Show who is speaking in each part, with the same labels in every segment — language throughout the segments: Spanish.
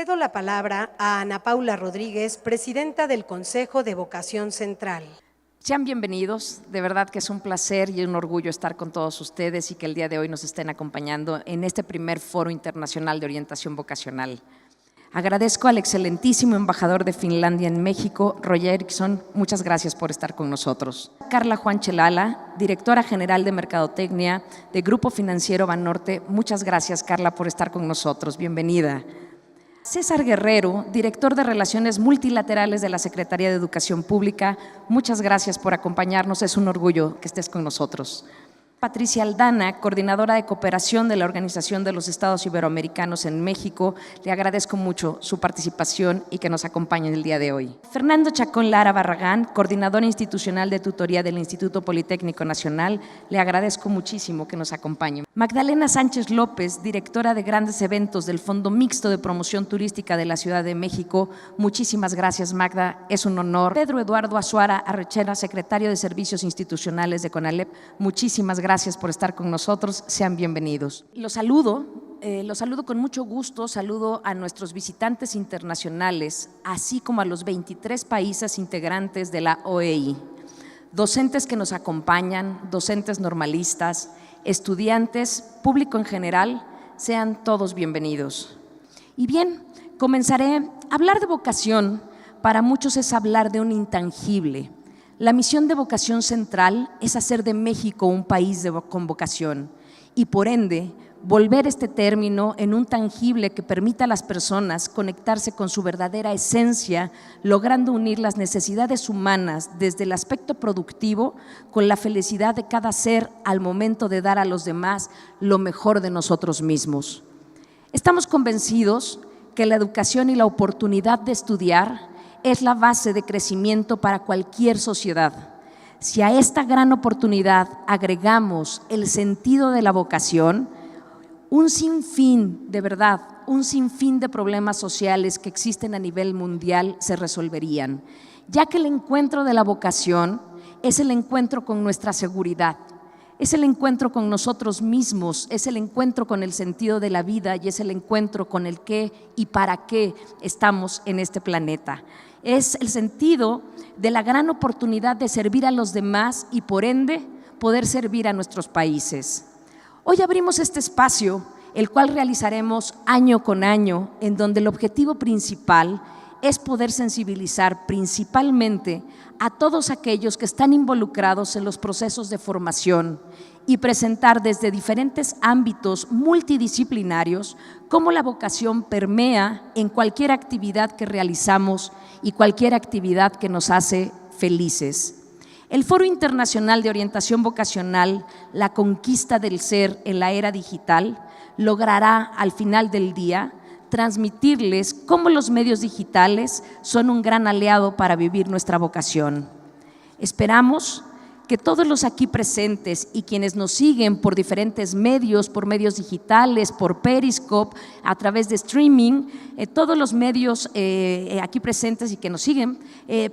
Speaker 1: Cedo la palabra a Ana Paula Rodríguez, presidenta del Consejo de Vocación Central.
Speaker 2: Sean bienvenidos, de verdad que es un placer y un orgullo estar con todos ustedes y que el día de hoy nos estén acompañando en este primer Foro Internacional de Orientación Vocacional. Agradezco al excelentísimo embajador de Finlandia en México, Roy Eriksson, muchas gracias por estar con nosotros. Carla Juan Chelala, directora general de Mercadotecnia de Grupo Financiero Banorte, muchas gracias Carla por estar con nosotros, bienvenida. César Guerrero, director de Relaciones Multilaterales de la Secretaría de Educación Pública, muchas gracias por acompañarnos, es un orgullo que estés con nosotros. Patricia Aldana, coordinadora de cooperación de la Organización de los Estados Iberoamericanos en México, le agradezco mucho su participación y que nos acompañe el día de hoy. Fernando Chacón Lara Barragán, coordinador institucional de tutoría del Instituto Politécnico Nacional, le agradezco muchísimo que nos acompañe. Magdalena Sánchez López, directora de grandes eventos del Fondo Mixto de Promoción Turística de la Ciudad de México, muchísimas gracias Magda, es un honor. Pedro Eduardo Azuara Arrechera, secretario de Servicios Institucionales de CONALEP, muchísimas gracias por estar con nosotros, sean bienvenidos. Los saludo con mucho gusto, saludo a nuestros visitantes internacionales, así como a los 23 países integrantes de la OEI, docentes que nos acompañan, docentes normalistas, estudiantes, público en general, sean todos bienvenidos. Y bien, comenzaré a hablar de vocación, para muchos es hablar de un intangible. La misión de Vocación Central es hacer de México un país con vocación y por ende volver este término en un tangible que permita a las personas conectarse con su verdadera esencia, logrando unir las necesidades humanas desde el aspecto productivo con la felicidad de cada ser al momento de dar a los demás lo mejor de nosotros mismos. Estamos convencidos que la educación y la oportunidad de estudiar es la base de crecimiento para cualquier sociedad. Si a esta gran oportunidad agregamos el sentido de la vocación, un sinfín, de verdad, un sinfín de problemas sociales que existen a nivel mundial se resolverían, ya que el encuentro de la vocación es el encuentro con nuestra seguridad, es el encuentro con nosotros mismos, es el encuentro con el sentido de la vida y es el encuentro con el qué y para qué estamos en este planeta. Es el sentido de la gran oportunidad de servir a los demás y por ende poder servir a nuestros países. Hoy abrimos este espacio, el cual realizaremos año con año, en donde el objetivo principal es poder sensibilizar principalmente a todos aquellos que están involucrados en los procesos de formación y presentar desde diferentes ámbitos multidisciplinarios cómo la vocación permea en cualquier actividad que realizamos y cualquier actividad que nos hace felices. El Foro Internacional de Orientación Vocacional, la conquista del ser en la era digital, logrará al final del día transmitirles cómo los medios digitales son un gran aliado para vivir nuestra vocación. Esperamos que todos los aquí presentes y quienes nos siguen por diferentes medios, por medios digitales, por Periscope, a través de streaming, todos los medios aquí presentes y que nos siguen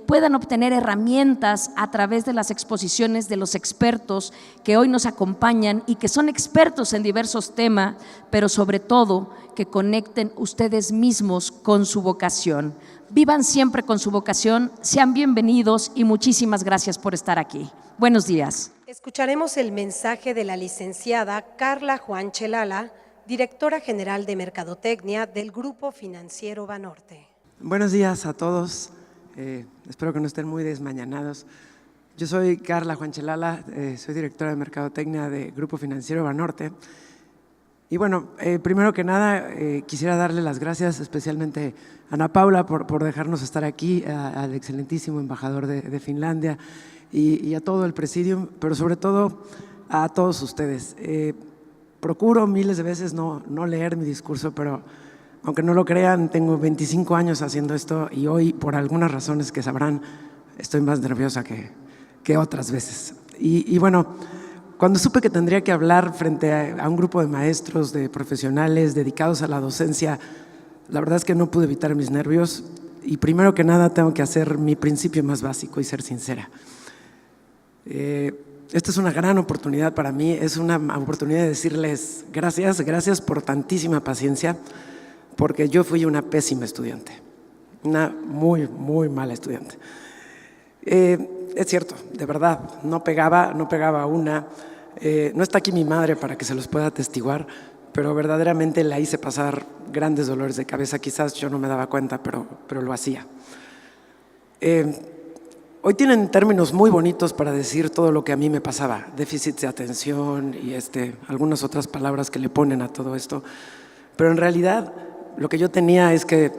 Speaker 2: puedan obtener herramientas a través de las exposiciones de los expertos que hoy nos acompañan y que son expertos en diversos temas, pero sobre todo que conecten ustedes mismos con su vocación. Vivan siempre con su vocación, sean bienvenidos y muchísimas gracias por estar aquí. Buenos días.
Speaker 1: Escucharemos el mensaje de la licenciada Carla Juan Chelala, directora general de Mercadotecnia del Grupo Financiero Banorte.
Speaker 3: Buenos días a todos, espero que no estén muy desmañanados. Yo soy Carla Juan Chelala, soy directora de Mercadotecnia de Grupo Financiero Banorte. Y bueno, primero que nada quisiera darle las gracias especialmente a Ana Paula por dejarnos estar aquí, al excelentísimo embajador de Finlandia y a todo el presidium, pero sobre todo a todos ustedes. Procuro miles de veces no leer mi discurso, pero aunque no lo crean, tengo 25 años haciendo esto y hoy, por algunas razones que sabrán, estoy más nerviosa que otras veces. Y bueno, cuando supe que tendría que hablar frente a un grupo de maestros, de profesionales dedicados a la docencia, la verdad es que no pude evitar mis nervios y primero que nada tengo que hacer mi principio más básico y ser sincera. Esta es una gran oportunidad para mí, es una oportunidad de decirles gracias por tantísima paciencia, porque yo fui una pésima estudiante, una muy, muy mala estudiante. Es cierto, de verdad, no pegaba una. No está aquí mi madre para que se los pueda atestiguar, pero verdaderamente la hice pasar grandes dolores de cabeza. Quizás yo no me daba cuenta, pero lo hacía. Hoy tienen términos muy bonitos para decir todo lo que a mí me pasaba, déficit de atención y algunas otras palabras que le ponen a todo esto, pero en realidad lo que yo tenía es que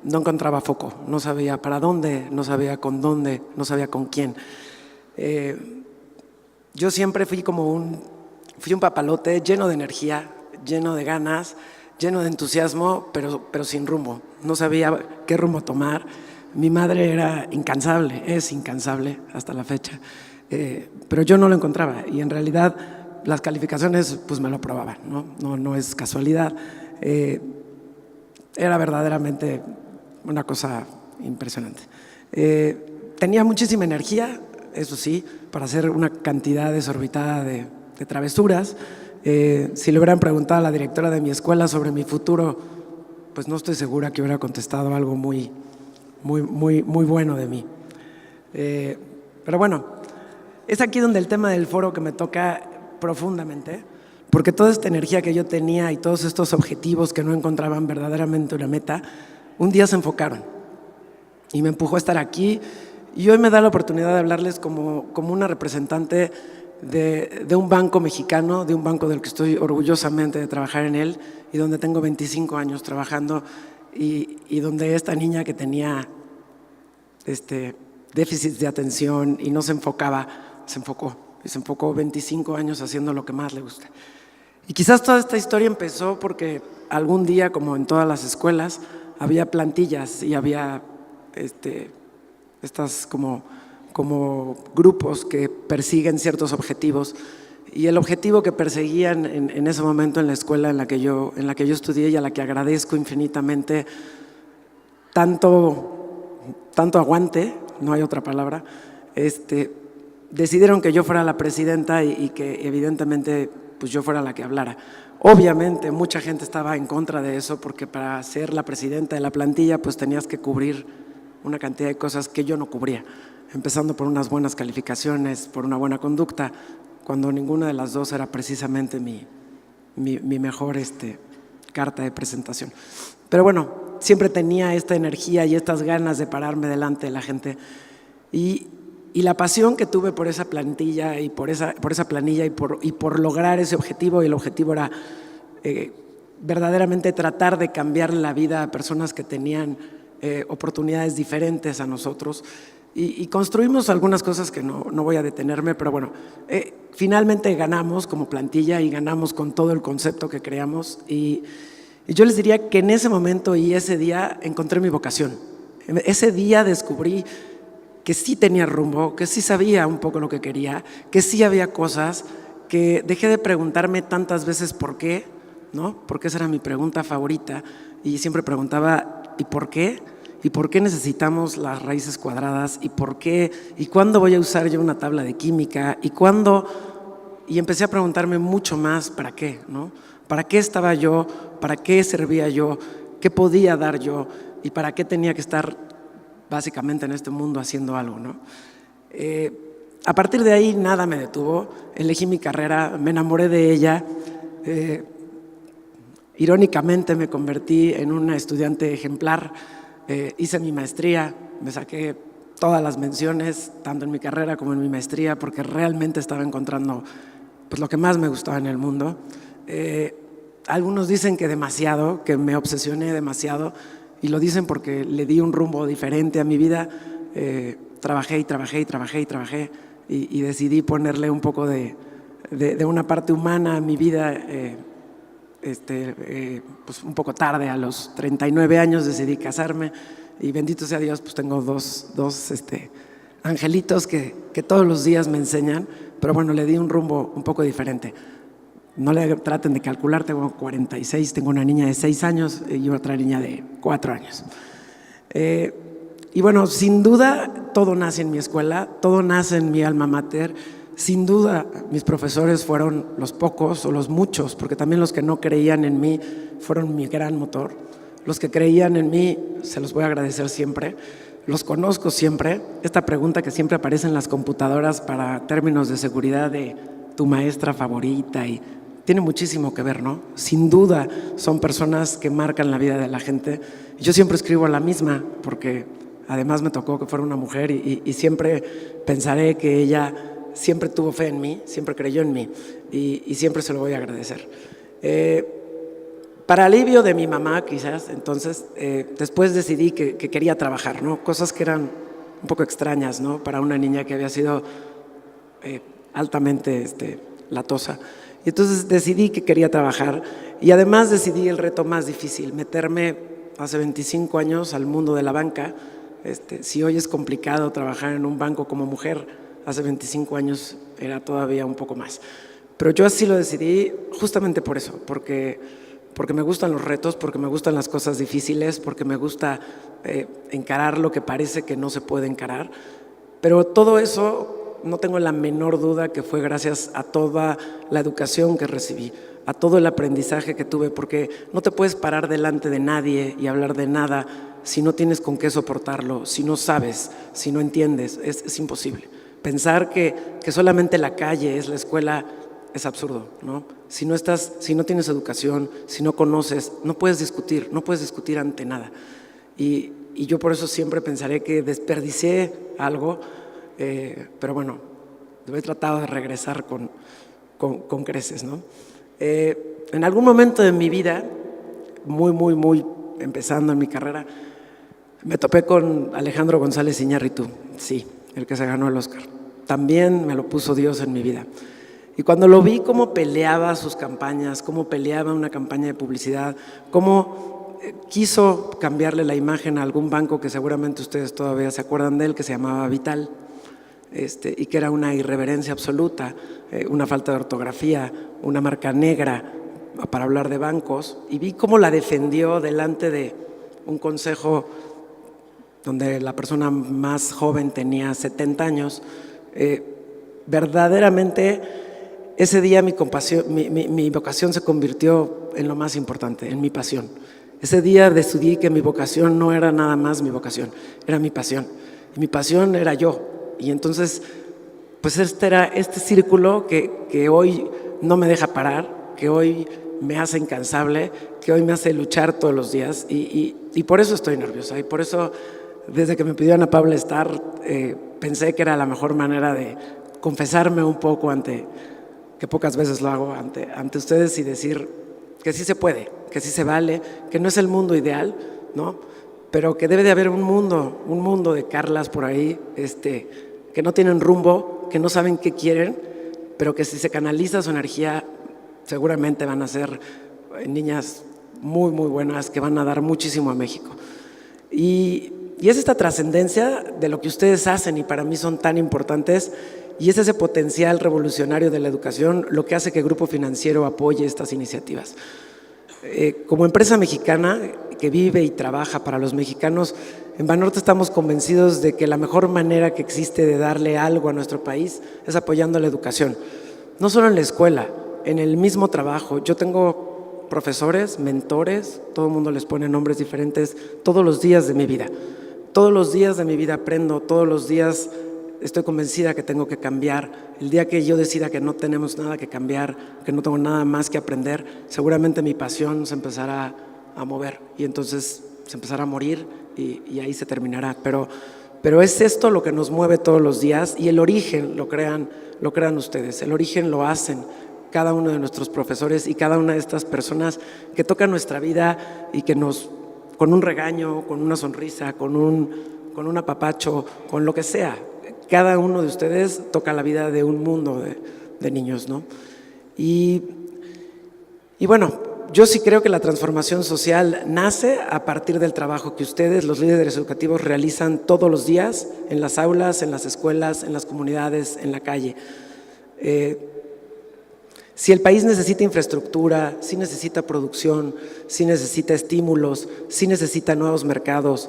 Speaker 3: no encontraba foco, no sabía para dónde, no sabía con dónde, no sabía con quién. Yo siempre fui un papalote lleno de energía, lleno de ganas, lleno de entusiasmo, pero sin rumbo. No sabía qué rumbo tomar. Mi madre era incansable, es incansable hasta la fecha, pero yo no lo encontraba y en realidad las calificaciones pues me lo probaban, no es casualidad. Era verdaderamente una cosa impresionante. Tenía muchísima energía, eso sí, para hacer una cantidad desorbitada de travesuras. Si le hubieran preguntado a la directora de mi escuela sobre mi futuro, pues no estoy segura que hubiera contestado algo muy bueno de mí. Pero bueno, es aquí donde el tema del foro que me toca profundamente, porque toda esta energía que yo tenía y todos estos objetivos que no encontraban verdaderamente una meta, un día se enfocaron y me empujó a estar aquí. Y hoy me da la oportunidad de hablarles como una representante de un banco mexicano, de un banco del que estoy orgullosamente de trabajar en él y donde tengo 25 años trabajando y donde esta niña que tenía déficit de atención y no se enfocaba, se enfocó 25 años haciendo lo que más le gusta. Y quizás toda esta historia empezó porque algún día, como en todas las escuelas, había plantillas y había estas como grupos que persiguen ciertos objetivos, y el objetivo que perseguían en ese momento en la escuela en la que yo estudié y a la que agradezco infinitamente tanto aguante, no hay otra palabra, decidieron que yo fuera la presidenta y que evidentemente pues yo fuera la que hablara. Obviamente mucha gente estaba en contra de eso porque para ser la presidenta de la plantilla pues tenías que cubrir una cantidad de cosas que yo no cubría, empezando por unas buenas calificaciones, por una buena conducta, cuando ninguna de las dos era precisamente mi mejor carta de presentación. Pero bueno, siempre tenía esta energía y estas ganas de pararme delante de la gente y la pasión que tuve por esa plantilla y por esa planilla y por lograr ese objetivo, y el objetivo era verdaderamente tratar de cambiar la vida a personas que tenían oportunidades diferentes a nosotros, y construimos algunas cosas que no voy a detenerme, pero bueno, finalmente ganamos como plantilla y ganamos con todo el concepto que creamos, y yo les diría que en ese momento y ese día encontré mi vocación. Ese día descubrí que sí tenía rumbo, que sí sabía un poco lo que quería, que sí había cosas, que dejé de preguntarme tantas veces por qué, ¿no? Porque esa era mi pregunta favorita, y siempre preguntaba ¿y por qué? ¿Y por qué necesitamos las raíces cuadradas? ¿Y por qué? ¿Y cuándo voy a usar yo una tabla de química? ¿Y cuándo? Y empecé a preguntarme mucho más ¿para qué? ¿No? ¿Para qué estaba yo? ¿Para qué servía yo? ¿Qué podía dar yo? ¿Y para qué tenía que estar básicamente en este mundo haciendo algo, ¿no? A partir de ahí nada me detuvo, elegí mi carrera, me enamoré de ella, irónicamente me convertí en una estudiante ejemplar, hice mi maestría, me saqué todas las menciones, tanto en mi carrera como en mi maestría, porque realmente estaba encontrando pues, lo que más me gustaba en el mundo. Algunos dicen que demasiado, que me obsesioné demasiado, y lo dicen porque le di un rumbo diferente a mi vida. Trabajé y decidí ponerle un poco de una parte humana a mi vida. Pues un poco tarde, a los 39 años decidí casarme, y bendito sea Dios, pues tengo dos angelitos que todos los días me enseñan, pero bueno, le di un rumbo un poco diferente. No le traten de calcular, tengo 46, tengo una niña de 6 años y otra niña de 4 años. Y bueno, sin duda todo nace en mi escuela, todo nace en mi alma mater. Sin duda mis profesores fueron los pocos o los muchos, porque también los que no creían en mí fueron mi gran motor. los que creían en mí, se los voy a agradecer siempre. Los conozco siempre. Esta pregunta que siempre aparece en las computadoras para términos de seguridad de tu maestra favorita, y tiene muchísimo que ver, ¿no? Sin duda son personas que marcan la vida de la gente. Yo siempre escribo a la misma porque además me tocó que fuera una mujer y siempre pensaré que ella siempre tuvo fe en mí, siempre creyó en mí y siempre se lo voy a agradecer. Para alivio de mi mamá, quizás, entonces, después decidí que quería trabajar, ¿no? Cosas que eran un poco extrañas, ¿no? Para una niña que había sido altamente latosa. Y entonces decidí que quería trabajar y además decidí el reto más difícil, meterme hace 25 años al mundo de la banca. Si hoy es complicado trabajar en un banco como mujer, hace 25 años era todavía un poco más. Pero yo así lo decidí justamente por eso, porque me gustan los retos, porque me gustan las cosas difíciles, porque me gusta encarar lo que parece que no se puede encarar. Pero todo eso no tengo la menor duda que fue gracias a toda la educación que recibí, a todo el aprendizaje que tuve, porque no te puedes parar delante de nadie y hablar de nada si no tienes con qué soportarlo, si no sabes, si no entiendes, es imposible. Pensar que solamente la calle es la escuela es absurdo, ¿no? Si no tienes educación, si no conoces, no puedes discutir ante nada. Y yo por eso siempre pensaré que desperdicié algo, pero bueno, he tratado de regresar con creces, ¿no? En algún momento de mi vida, muy empezando en mi carrera, me topé con Alejandro González Iñárritu, sí, el que se ganó el Oscar. También me lo puso Dios en mi vida. Y cuando lo vi cómo peleaba sus campañas, cómo peleaba una campaña de publicidad, cómo quiso cambiarle la imagen a algún banco que seguramente ustedes todavía se acuerdan de él, que se llamaba Vital, y que era una irreverencia absoluta, una falta de ortografía, una marca negra para hablar de bancos, y vi cómo la defendió delante de un consejo donde la persona más joven tenía 70 años. Verdaderamente ese día mi vocación se convirtió en lo más importante, en mi pasión. Ese día decidí que mi vocación no era nada más mi vocación, era mi pasión. Y mi pasión era yo. Y entonces, pues era este círculo que hoy no me deja parar, que hoy me hace incansable, que hoy me hace luchar todos los días. Y por eso estoy nerviosa. Y por eso, desde que me pidió Ana Paula estar, pensé que era la mejor manera de confesarme un poco que pocas veces lo hago ante ustedes y decir que sí se puede, que sí se vale, que no es el mundo ideal, ¿no? Pero que debe de haber un mundo de Carlas por ahí, que no tienen rumbo, que no saben qué quieren, pero que si se canaliza su energía, seguramente van a ser niñas muy buenas que van a dar muchísimo a México. Y es esta trascendencia de lo que ustedes hacen y para mí son tan importantes. Y es ese potencial revolucionario de la educación lo que hace que Grupo Financiero apoye estas iniciativas. Como empresa mexicana que vive y trabaja para los mexicanos, en Banorte estamos convencidos de que la mejor manera que existe de darle algo a nuestro país es apoyando la educación. No solo en la escuela, en el mismo trabajo. Yo tengo profesores, mentores, todo el mundo les pone nombres diferentes todos los días de mi vida. Todos los días de mi vida aprendo, todos los días estoy convencida que tengo que cambiar. El día que yo decida que no tenemos nada que cambiar, que no tengo nada más que aprender, seguramente mi pasión se empezará a mover y entonces se empezará a morir y ahí se terminará. Pero es esto lo que nos mueve todos los días y el origen lo crean ustedes, el origen lo hacen cada uno de nuestros profesores y cada una de estas personas que tocan nuestra vida y que con un regaño, con una sonrisa, con un apapacho, con lo que sea, cada uno de ustedes toca la vida de un mundo de niños, ¿no? Y bueno, yo sí creo que la transformación social nace a partir del trabajo que ustedes, los líderes educativos, realizan todos los días en las aulas, en las escuelas, en las comunidades, en la calle. Si el país necesita infraestructura, si necesita producción, si necesita estímulos, si necesita nuevos mercados,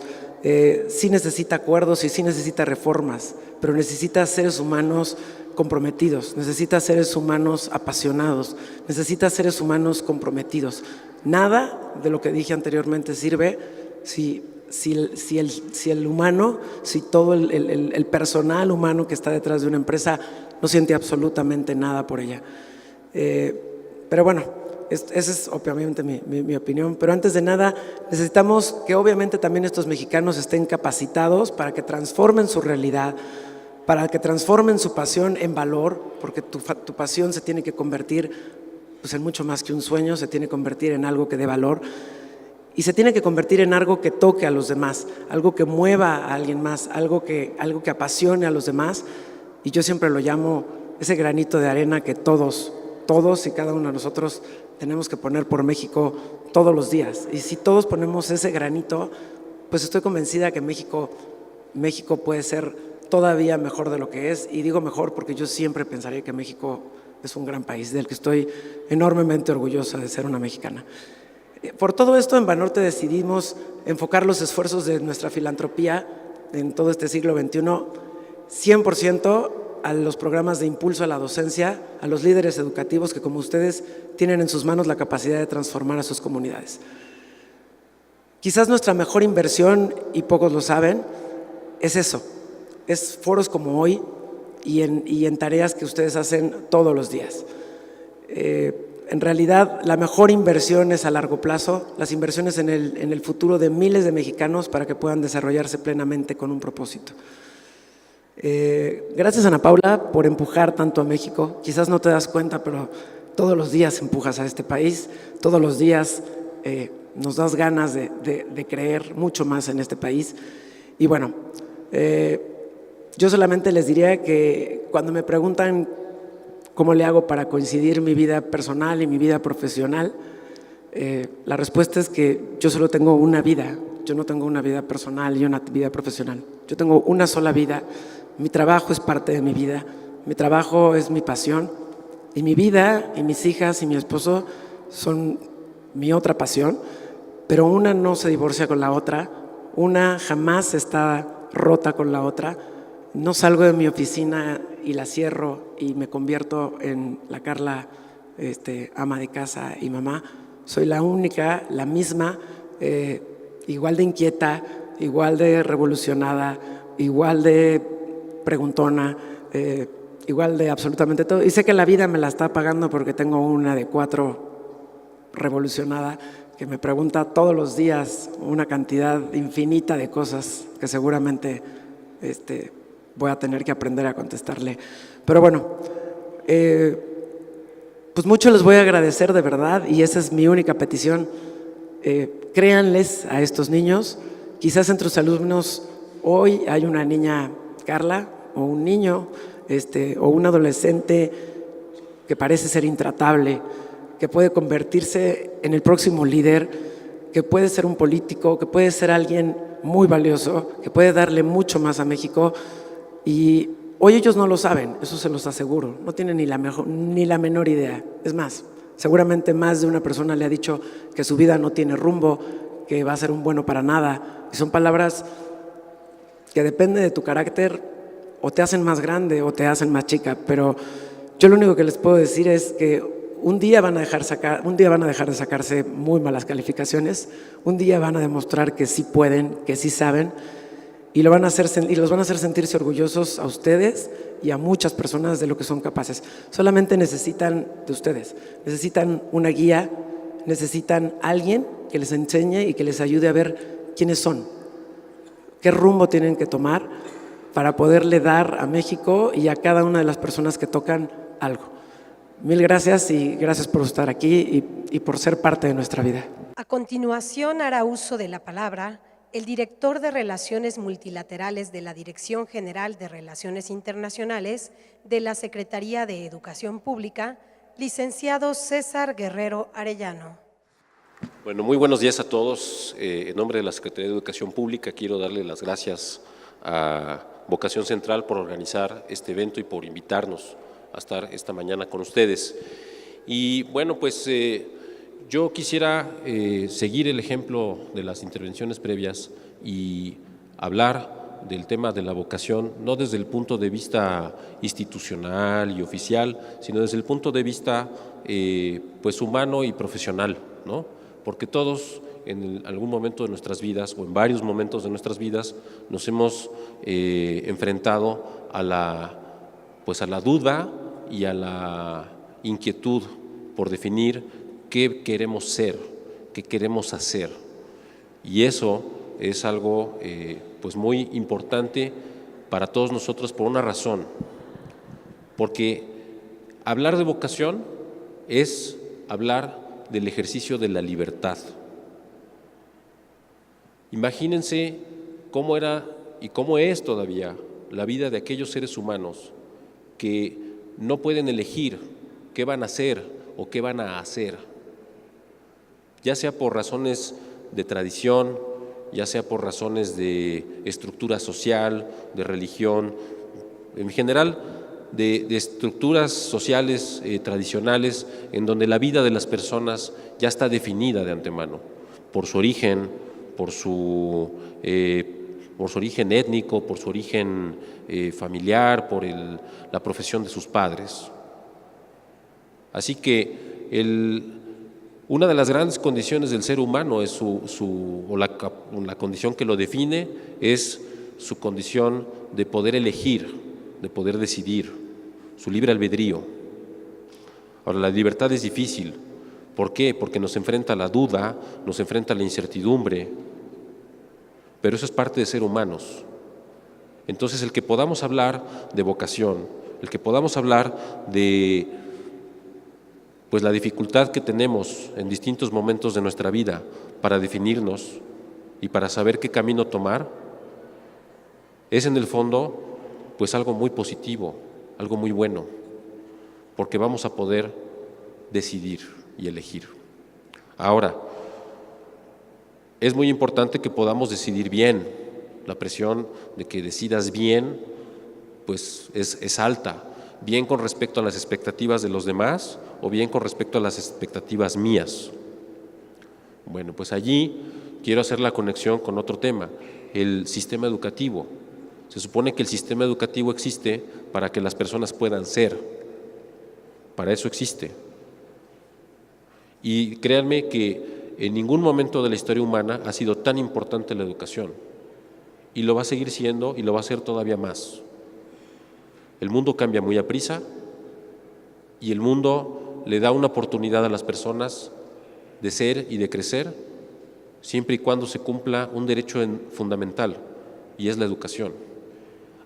Speaker 3: sí necesita acuerdos y sí necesita reformas, pero necesita seres humanos comprometidos, necesita seres humanos apasionados, necesita seres humanos comprometidos. Nada de lo que dije anteriormente sirve si el humano, si todo el personal humano que está detrás de una empresa no siente absolutamente nada por ella. Pero bueno, esa es obviamente mi opinión, pero antes de nada necesitamos que obviamente también estos mexicanos estén capacitados para que transformen su realidad, para que transformen su pasión en valor, porque tu pasión se tiene que convertir pues, en mucho más que un sueño, se tiene que convertir en algo que dé valor y se tiene que convertir en algo que toque a los demás, algo que mueva a alguien más, algo que apasione a los demás. Y yo siempre lo llamo ese granito de arena que todos y cada uno de nosotros tenemos que poner por México todos los días. Y si todos ponemos ese granito, pues estoy convencida que México puede ser todavía mejor de lo que es. Y digo mejor porque yo siempre pensaría que México es un gran país, del que estoy enormemente orgullosa de ser una mexicana. Por todo esto, en Banorte decidimos enfocar los esfuerzos de nuestra filantropía en todo este siglo XXI 100% a los programas de impulso a la docencia, a los líderes educativos que, como ustedes, tienen en sus manos la capacidad de transformar a sus comunidades. Quizás nuestra mejor inversión, y pocos lo saben, es eso, es foros como hoy y en tareas que ustedes hacen todos los días. En realidad, la mejor inversión es a largo plazo, las inversiones en el futuro de miles de mexicanos para que puedan desarrollarse plenamente con un propósito. Gracias, Ana Paula, por empujar tanto a México. Quizás no te das cuenta, pero todos los días empujas a este país, todos los días nos das ganas de creer mucho más en este país. Y bueno, yo solamente les diría que cuando me preguntan ¿cómo le hago para coincidir mi vida personal y mi vida profesional? La respuesta es que yo solo tengo una vida. Yo no tengo una vida personal y una vida profesional. Yo tengo una sola vida. Mi trabajo es parte de mi vida. Mi trabajo es mi pasión. Y mi vida y mis hijas y mi esposo son mi otra pasión. Pero una no se divorcia con la otra. Una jamás está rota con la otra. No salgo de mi oficina y la cierro y me convierto en la Carla ama de casa y mamá. Soy la única, la misma, igual de inquieta, igual de revolucionada, igual de preguntona, igual de absolutamente todo. Y sé que la vida me la está pagando porque tengo una de 4 revolucionada que me pregunta todos los días una cantidad infinita de cosas que seguramente voy a tener que aprender a contestarle. Pero bueno, pues mucho les voy a agradecer de verdad y esa es mi única petición. Créanles a estos niños. Quizás entre sus alumnos hoy hay una niña Carla o un niño o un adolescente que parece ser intratable, que puede convertirse en el próximo líder, que puede ser un político, que puede ser alguien muy valioso, que puede darle mucho más a México. Y hoy ellos no lo saben, eso se los aseguro, no tienen ni la menor idea. Es más, seguramente más de una persona le ha dicho que su vida no tiene rumbo, que va a ser un bueno para nada. Y son palabras que depende de tu carácter, o te hacen más grande o te hacen más chica. Pero yo lo único que les puedo decir es que un día van a dejar de sacarse muy malas calificaciones, un día van a demostrar que sí pueden, que sí saben. Y los van a hacer sentirse orgullosos a ustedes y a muchas personas de lo que son capaces. Solamente necesitan de ustedes, necesitan una guía, necesitan alguien que les enseñe y que les ayude a ver quiénes son, qué rumbo tienen que tomar para poderle dar a México y a cada una de las personas que tocan algo. Mil gracias y gracias por estar aquí y por ser parte de nuestra vida.
Speaker 1: A continuación hará uso de la palabra el director de Relaciones Multilaterales de la Dirección General de Relaciones Internacionales de la Secretaría de Educación Pública, licenciado César Guerrero Arellano.
Speaker 4: Bueno, muy buenos días a todos. En nombre de la Secretaría de Educación Pública quiero darle las gracias a Vocación Central por organizar este evento y por invitarnos a estar esta mañana con ustedes. Y bueno, pues yo quisiera seguir el ejemplo de las intervenciones previas y hablar del tema de la vocación, no desde el punto de vista institucional y oficial, sino desde el punto de vista pues humano y profesional, ¿no? Porque todos en algún momento de nuestras vidas o en varios momentos de nuestras vidas nos hemos enfrentado a la duda y a la inquietud por definir qué queremos ser, qué queremos hacer. Y eso es algo pues muy importante para todos nosotros por una razón, porque hablar de vocación es hablar del ejercicio de la libertad. Imagínense cómo era y cómo es todavía la vida de aquellos seres humanos que no pueden elegir qué van a hacer o qué van a hacer, ya sea por razones de tradición, ya sea por razones de estructura social, de religión, en general de estructuras sociales tradicionales en donde la vida de las personas ya está definida de antemano por su origen, por su origen étnico, por su origen familiar, por la profesión de sus padres. Así que una de las grandes condiciones del ser humano es la condición que lo define es su condición de poder elegir, de poder decidir, su libre albedrío. Ahora, la libertad es difícil. ¿Por qué? Porque nos enfrenta a la duda, nos enfrenta a la incertidumbre, pero eso es parte de ser humanos. Entonces, el que podamos hablar de vocación, el que podamos hablar de pues la dificultad que tenemos en distintos momentos de nuestra vida para definirnos y para saber qué camino tomar, es en el fondo pues algo muy positivo, algo muy bueno, porque vamos a poder decidir y elegir. Ahora, es muy importante que podamos decidir bien. La presión de que decidas bien pues es alta, bien con respecto a las expectativas de los demás o bien con respecto a las expectativas mías. Bueno, pues allí quiero hacer la conexión con otro tema, el sistema educativo. Se supone que el sistema educativo existe para que las personas puedan ser, para eso existe. Y créanme que en ningún momento de la historia humana ha sido tan importante la educación, y lo va a seguir siendo y lo va a ser todavía más. El mundo cambia muy aprisa y el mundo le da una oportunidad a las personas de ser y de crecer siempre y cuando se cumpla un derecho fundamental, y es la educación.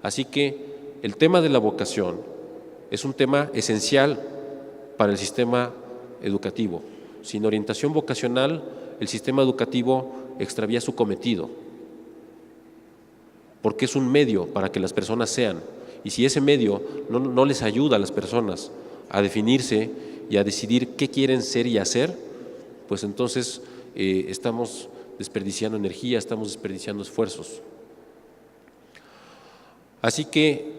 Speaker 4: Así que el tema de la vocación es un tema esencial para el sistema educativo. Sin orientación vocacional, el sistema educativo extravía su cometido, porque es un medio para que las personas sean. Y si ese medio no les ayuda a las personas a definirse y a decidir qué quieren ser y hacer, pues entonces estamos desperdiciando energía, estamos desperdiciando esfuerzos. Así que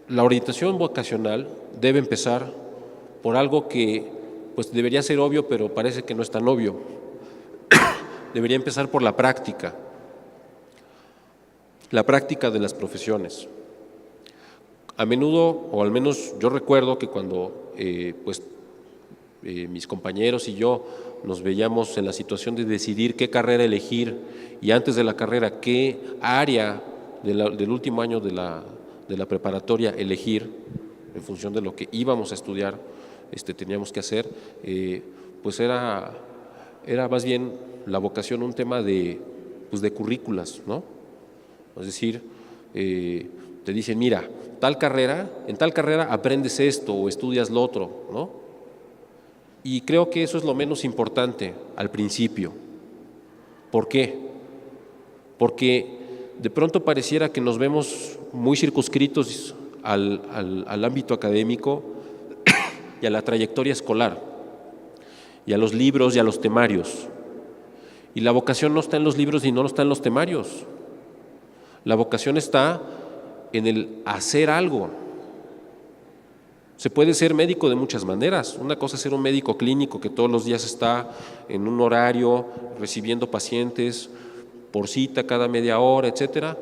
Speaker 4: la orientación vocacional debe empezar por algo que pues debería ser obvio, pero parece que no es tan obvio. Debería empezar por la práctica de las profesiones. A menudo, o al menos yo recuerdo que cuando mis compañeros y yo nos veíamos en la situación de decidir qué carrera elegir y antes de la carrera qué área del último año de la preparatoria elegir en función de lo que íbamos a estudiar, teníamos que hacer, pues era más bien la vocación un tema de currículas, ¿no? Es decir, te dicen, mira, en tal carrera aprendes esto o estudias lo otro, ¿no? Y creo que eso es lo menos importante al principio. ¿Por qué? Porque de pronto pareciera que nos vemos muy circunscritos al ámbito académico y a la trayectoria escolar, y a los libros y a los temarios. Y la vocación no está en los libros y no está en los temarios. La vocación está en el hacer algo. Se puede ser médico de muchas maneras. Una cosa es ser un médico clínico que todos los días está en un horario recibiendo pacientes, por cita cada media hora, etcétera.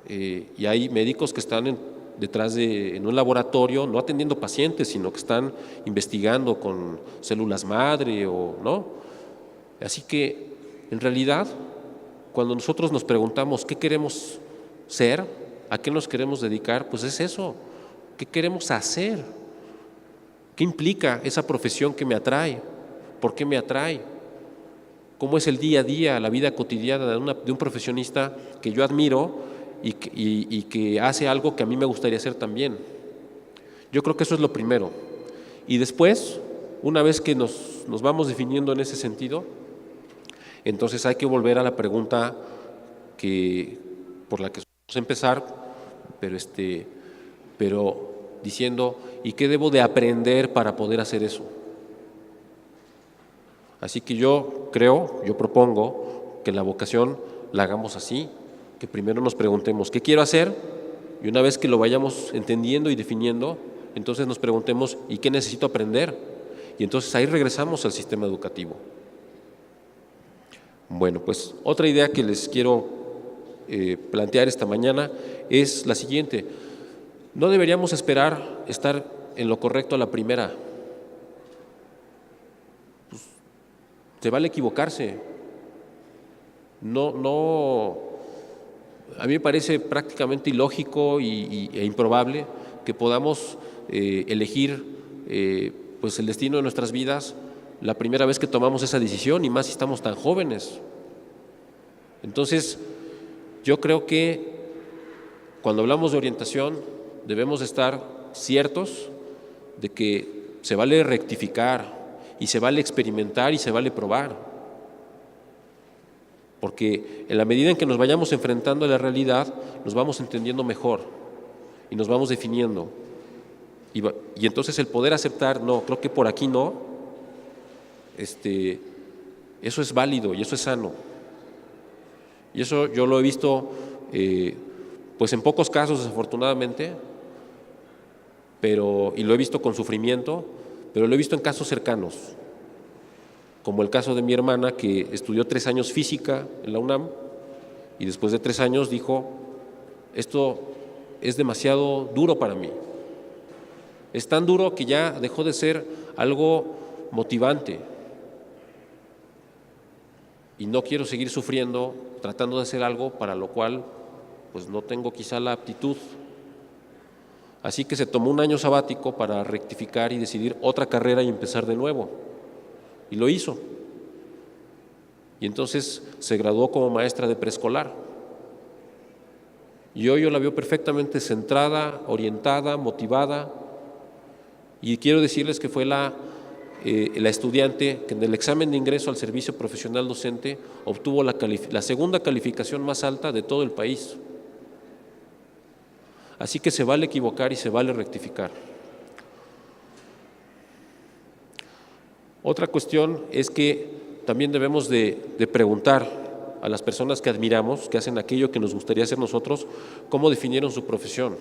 Speaker 4: Y hay médicos que están detrás en un laboratorio, no atendiendo pacientes, sino que están investigando con células madre ¿no? Así que, en realidad, cuando nosotros nos preguntamos qué queremos ser, a qué nos queremos dedicar, pues es eso, ¿qué queremos hacer? ¿Qué implica esa profesión que me atrae? ¿Por qué me atrae? ¿Cómo es el día a día, la vida cotidiana de un profesionista que yo admiro y que hace algo que a mí me gustaría hacer también? Yo creo que eso es lo primero. Y después, una vez que nos vamos definiendo en ese sentido, entonces hay que volver a la pregunta por la que vamos a empezar, pero diciendo, ¿y qué debo de aprender para poder hacer eso? Así que yo propongo que la vocación la hagamos así, que primero nos preguntemos, ¿qué quiero hacer? Y una vez que lo vayamos entendiendo y definiendo, entonces nos preguntemos, ¿y qué necesito aprender? Y entonces ahí regresamos al sistema educativo. Bueno, pues otra idea que les quiero plantear esta mañana es la siguiente. No deberíamos esperar estar en lo correcto a la primera. Pues, se vale equivocarse. A mí me parece prácticamente ilógico e improbable que podamos elegir pues el destino de nuestras vidas la primera vez que tomamos esa decisión, y más si estamos tan jóvenes. Entonces, yo creo que cuando hablamos de orientación debemos estar ciertos de que se vale rectificar y se vale experimentar y se vale probar. Porque en la medida en que nos vayamos enfrentando a la realidad, nos vamos entendiendo mejor y nos vamos definiendo. Y entonces el poder aceptar, no, creo que por aquí no, eso es válido y eso es sano. Y eso yo lo he visto pues en pocos casos, desafortunadamente, y lo he visto con sufrimiento, pero lo he visto en casos cercanos, como el caso de mi hermana, que estudió 3 años física en la UNAM y después de 3 años dijo, esto es demasiado duro para mí. Es tan duro que ya dejó de ser algo motivante y no quiero seguir sufriendo tratando de hacer algo para lo cual pues no tengo quizá la aptitud. Así que se tomó un año sabático para rectificar y decidir otra carrera y empezar de nuevo. Y lo hizo. Y entonces se graduó como maestra de preescolar. Y hoy yo la veo perfectamente centrada, orientada, motivada. Y quiero decirles que fue la estudiante que en el examen de ingreso al servicio profesional docente obtuvo la segunda calificación más alta de todo el país. Así que se vale equivocar y se vale rectificar. Otra cuestión es que también debemos de preguntar a las personas que admiramos, que hacen aquello que nos gustaría hacer nosotros, cómo definieron su profesión.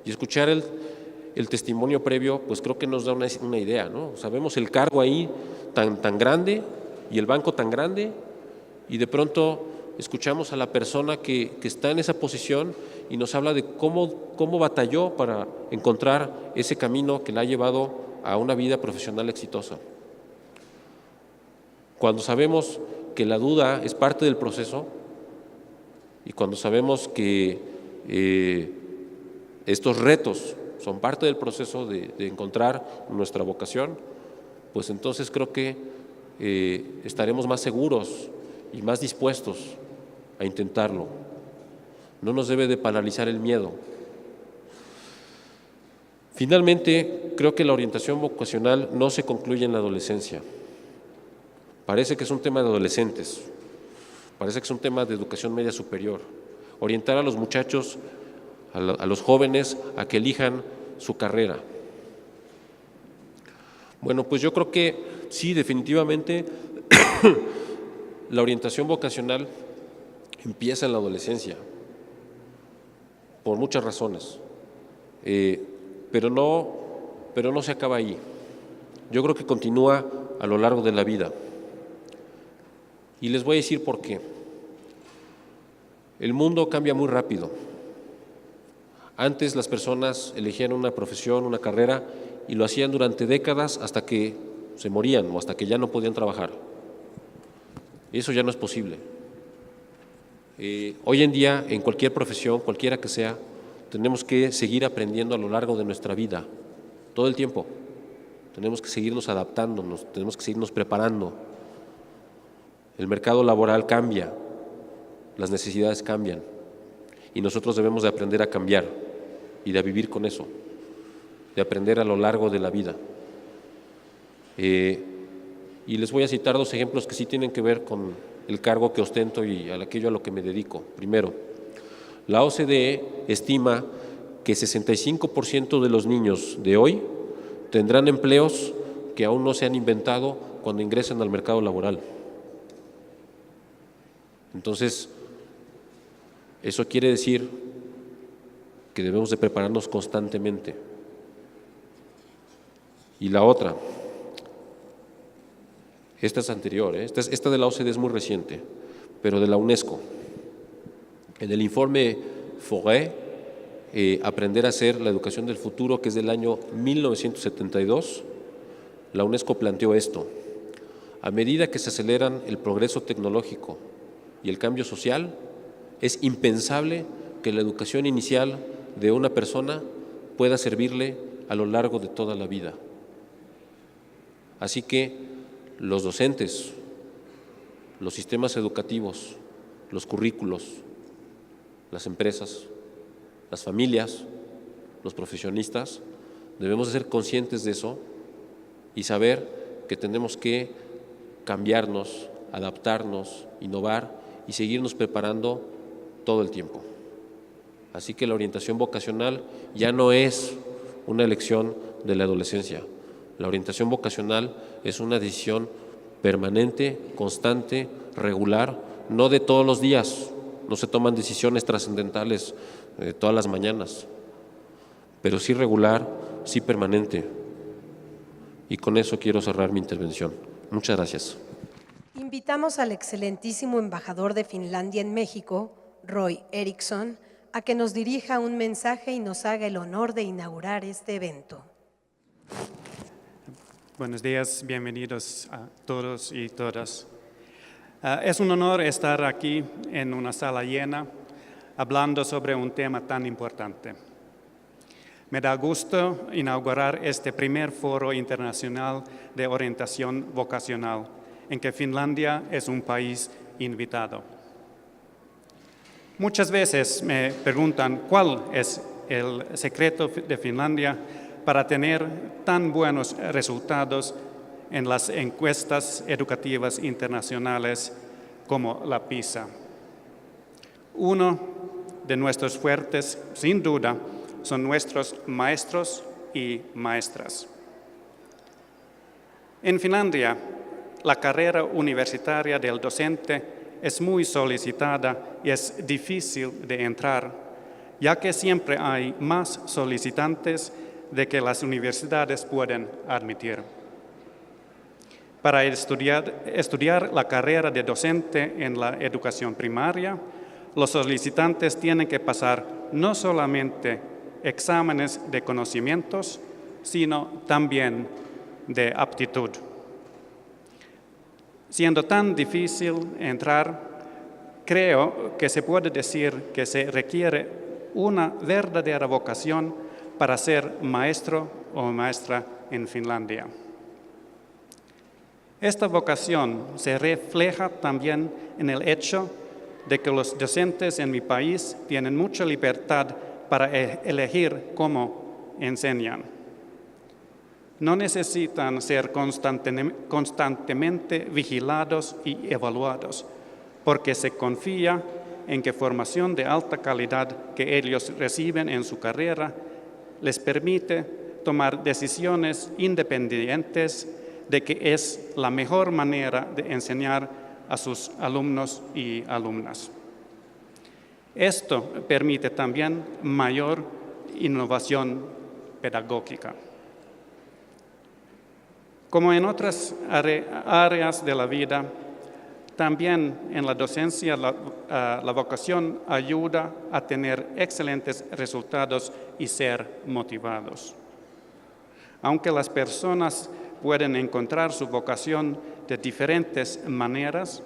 Speaker 4: Y escuchar el testimonio previo, pues creo que nos da una idea, ¿no? Sabemos el cargo ahí tan grande y el banco tan grande, y de pronto escuchamos a la persona que está en esa posición y nos habla de cómo batalló para encontrar ese camino que la ha llevado a una vida profesional exitosa. Cuando sabemos que la duda es parte del proceso y cuando sabemos que estos retos son parte del proceso de encontrar nuestra vocación, pues entonces creo que estaremos más seguros y más dispuestos a intentarlo. No nos debe de paralizar el miedo. Finalmente, creo que la orientación vocacional no se concluye en la adolescencia. Parece que es un tema de adolescentes, parece que es un tema de educación media superior. Orientar a los muchachos, a los jóvenes, a que elijan su carrera. Bueno, pues yo creo que sí, definitivamente la orientación vocacional empieza en la adolescencia, por muchas razones, pero no se acaba ahí. Yo creo que continúa a lo largo de la vida. Y les voy a decir por qué. El mundo cambia muy rápido. Antes las personas elegían una profesión, una carrera, y lo hacían durante décadas hasta que se morían o hasta que ya no podían trabajar. Eso ya no es posible. Hoy en día, en cualquier profesión, cualquiera que sea, tenemos que seguir aprendiendo a lo largo de nuestra vida, todo el tiempo. Tenemos que seguirnos adaptándonos, tenemos que seguirnos preparando. El mercado laboral cambia, las necesidades cambian y nosotros debemos de aprender a cambiar y de vivir con eso, de aprender a lo largo de la vida. Y les voy a citar dos ejemplos que sí tienen que ver con el cargo que ostento y aquello a lo que me dedico. Primero, la OCDE estima que 65% de los niños de hoy tendrán empleos que aún no se han inventado cuando ingresen al mercado laboral. Entonces, eso quiere decir que debemos de prepararnos constantemente. Y la otra, esta es anterior, esta de la OCDE es muy reciente, pero de la UNESCO. En el informe Faure, Aprender a hacer la educación del futuro, que es del año 1972, la UNESCO planteó esto: a medida que se aceleran el progreso tecnológico y el cambio social, es impensable que la educación inicial de una persona pueda servirle a lo largo de toda la vida. Así que los docentes, los sistemas educativos, los currículos, las empresas, las familias, los profesionistas, debemos de ser conscientes de eso y saber que tenemos que cambiarnos, adaptarnos, innovar y seguirnos preparando todo el tiempo. Así que la orientación vocacional ya no es una elección de la adolescencia. La orientación vocacional es una decisión permanente, constante, regular, no de todos los días. No se toman decisiones trascendentales todas las mañanas, pero sí regular, sí permanente. Y con eso quiero cerrar mi intervención. Muchas gracias.
Speaker 1: Invitamos al excelentísimo embajador de Finlandia en México, Roy Eriksson, a que nos dirija un mensaje y nos haga el honor de inaugurar este evento.
Speaker 5: Buenos días, bienvenidos a todos y todas. Es un honor estar aquí en una sala llena, hablando sobre un tema tan importante. Me da gusto inaugurar este primer foro internacional de orientación vocacional, en que Finlandia es un país invitado. Muchas veces me preguntan cuál es el secreto de Finlandia para tener tan buenos resultados en las encuestas educativas internacionales como la PISA. Uno de nuestros fuertes, sin duda, son nuestros maestros y maestras. En Finlandia, la carrera universitaria del docente es muy solicitada y es difícil de entrar, ya que siempre hay más solicitantes de que las universidades pueden admitir. Para estudiar la carrera de docente en la educación primaria, los solicitantes tienen que pasar no solamente exámenes de conocimientos, sino también de aptitud. Siendo tan difícil entrar, creo que se puede decir que se requiere una verdadera vocación para ser maestro o maestra en Finlandia. Esta vocación se refleja también en el hecho de que los docentes en mi país tienen mucha libertad para elegir cómo enseñan. No necesitan ser constantemente vigilados y evaluados, porque se confía en que formación de alta calidad que ellos reciben en su carrera les permite tomar decisiones independientes de que es la mejor manera de enseñar a sus alumnos y alumnas. Esto permite también mayor innovación pedagógica. Como en otras áreas de la vida, También en la docencia la vocación ayuda a tener excelentes resultados y ser motivados. Aunque las personas pueden encontrar su vocación de diferentes maneras,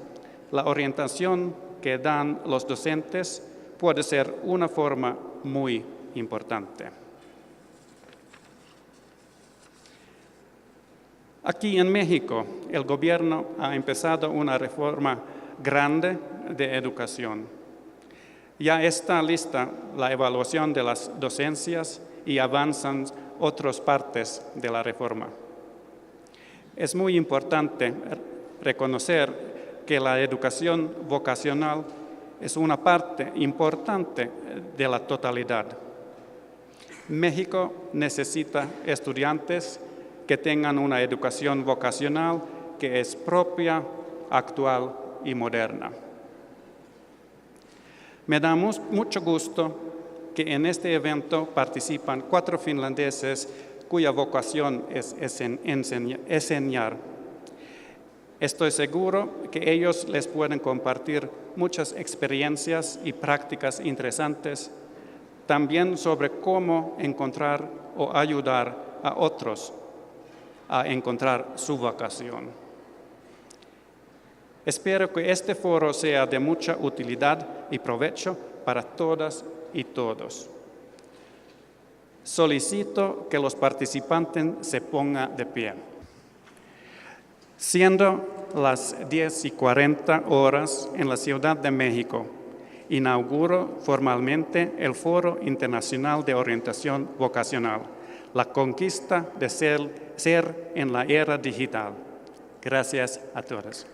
Speaker 5: la orientación que dan los docentes puede ser una forma muy importante. Aquí en México, el gobierno ha empezado una reforma grande de educación. Ya está lista la evaluación de las docencias y avanzan otras partes de la reforma. Es muy importante reconocer que la educación vocacional es una parte importante de la totalidad. México necesita estudiantes que tengan una educación vocacional que es propia, actual y moderna. Me da mucho gusto que en este evento participan 4 finlandeses cuya vocación es enseñar. Estoy seguro que ellos les pueden compartir muchas experiencias y prácticas interesantes, también sobre cómo encontrar o ayudar a otros a encontrar su vocación. Espero que este foro sea de mucha utilidad y provecho para todas y todos. Solicito que los participantes se pongan de pie. Siendo las 10:40 en la Ciudad de México, inauguro formalmente el Foro Internacional de Orientación Vocacional, la conquista de ser en la era digital. Gracias a todos.